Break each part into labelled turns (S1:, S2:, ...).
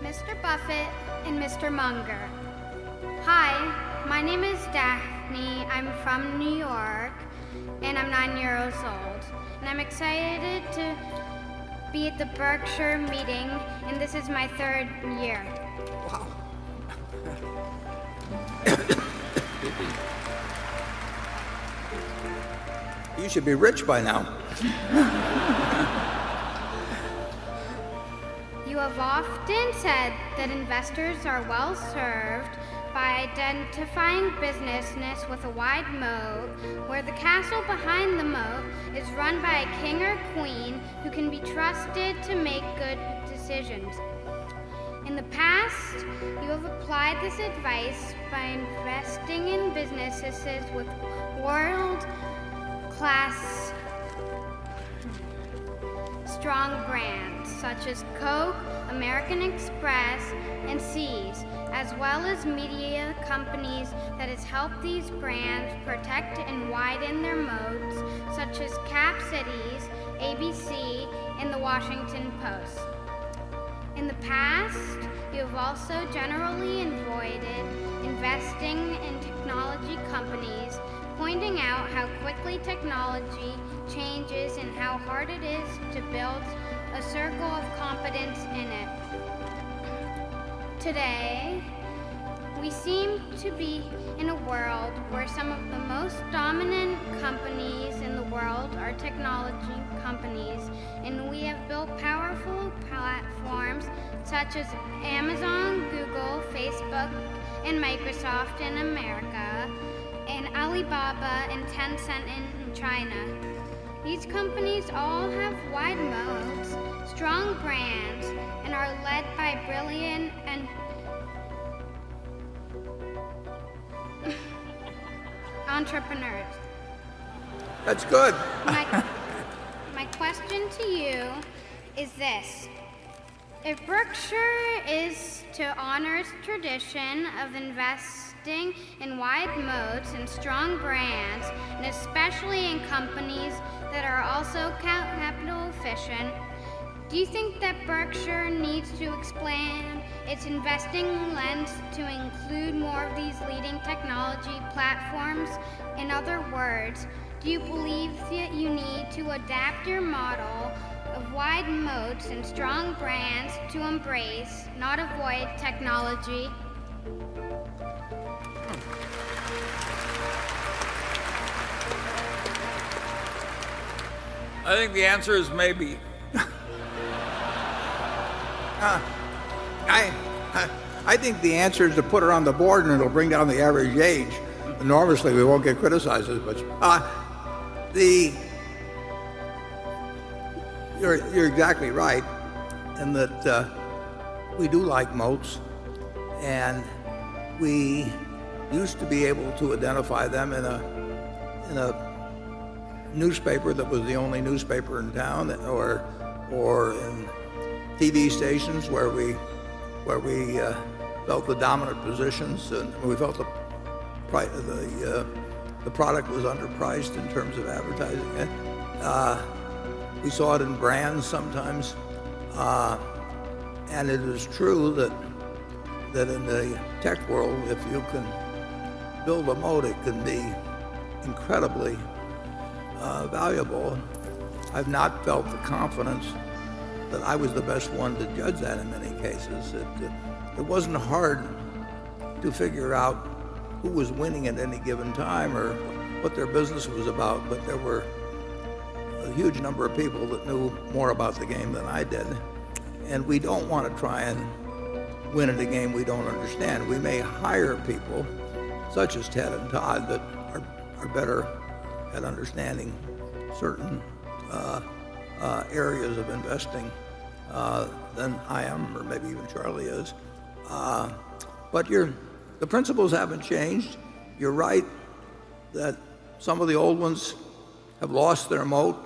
S1: Mr. Buffett and Mr. Munger. Hi, my name is Daphne. I'm from New York, and I'm 9 years old. And I'm excited to be at the Berkshire meeting, and this is my 3rd year.
S2: Wow. You should be rich by now.
S1: You have often said that investors are well served by identifying business with a wide moat, where the castle behind the moat is run by a king or queen who can be trusted to make good decisions. In the past, you have applied this advice by investing in businesses with world-class strong brands such as Coke, American Express, and Seas, as well as media companies that has helped these brands protect and widen their moats, such as Cap Cities, ABC, and the Washington Post. In the past, you have also generally avoided investing in technology companies, pointing out how quickly technology changes and how hard it is to build a circle of competence in it. Today, we seem to be in a world where some of the most dominant companies in the world are technology companies, and we have built powerful platforms such as Amazon, Google, Facebook, and Microsoft in America, and Alibaba and Tencent in China. These companies all have wide moats, strong brands, and are led by brilliant and entrepreneurs.
S2: That's good.
S1: My question to you is this. If Berkshire is to honor its tradition of investing in wide moats and strong brands, and especially in companies that are also capital efficient, do you think that Berkshire needs to expand its investing lens to include more of these leading technology platforms? In other words, do you believe that you need to adapt your model of wide moats and strong brands to embrace, not avoid, technology?
S2: I think the answer is maybe. I think the answer is to put her on the board, and it'll bring down the average age enormously. We won't get criticized as much. You're exactly right in that we do like moats, and we used to be able to identify them in a newspaper that was the only newspaper in town, or in TV stations where we felt the dominant positions, and we felt the product was underpriced in terms of advertising it. We saw it in brands sometimes, and it is true that in the tech world, if you can build a moat, it can be incredibly valuable. I've not felt the confidence that I was the best one to judge that in many cases. It wasn't hard to figure out who was winning at any given time or what their business was about, but there were a huge number of people that knew more about the game than I did. And we don't want to try and win at a game we don't understand. We may hire people, such as Ted and Todd, that are better at understanding certain areas of investing than I am, or maybe even Charlie is. But the principles haven't changed. You're right that some of the old ones have lost their moat,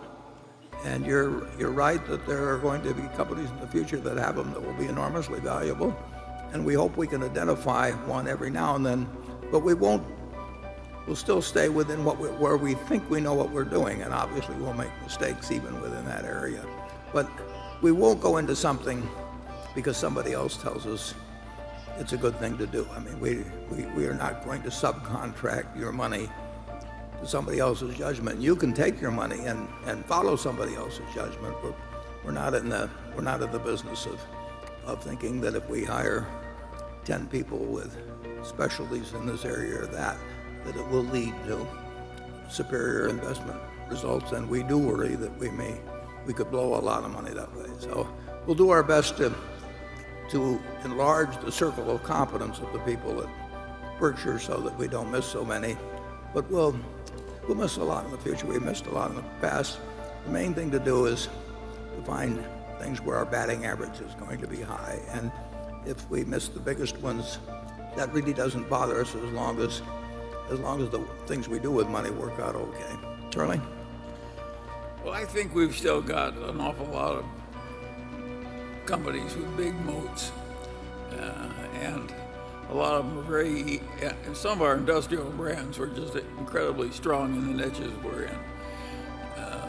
S2: and you're right that there are going to be companies in the future that have them that will be enormously valuable, and we hope we can identify one every now and then, but we'll still stay within where we think we know what we're doing, and obviously we'll make mistakes even within that area. But we won't go into something because somebody else tells us it's a good thing to do. I mean, we are not going to subcontract your money to somebody else's judgment. You can take your money and follow somebody else's judgment. We're not in the business of thinking that if we hire 10 people with specialties in this area or that it will lead to superior investment results. And we do worry that we could blow a lot of money that way. So we'll do our best to enlarge the circle of competence of the people at Berkshire so that we don't miss so many. But we'll miss a lot in the future. We missed a lot in the past. The main thing to do is to find things where our batting average is going to be high. And if we miss the biggest ones, that really doesn't bother us as long as the things we do with money work out okay. Charlie?
S3: Well, I think we've still got an awful lot of companies with big moats, and a lot of them are very, and some of our industrial brands were just incredibly strong in the niches we're in.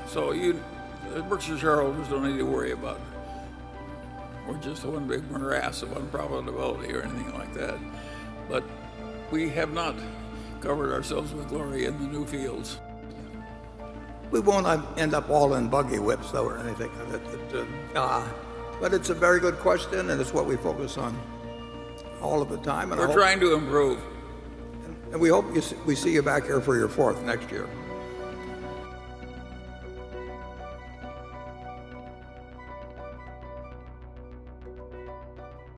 S3: So the Berkshire shareholders don't need to worry about we're just one big morass of unprofitability or anything like that. But we have not covered ourselves with glory in the new fields.
S2: We won't end up all in buggy whips, though, or anything. But it's a very good question, and it's what we focus on all of the time. And
S3: we're trying to improve.
S2: And we hope we see you back here for your 4th next year.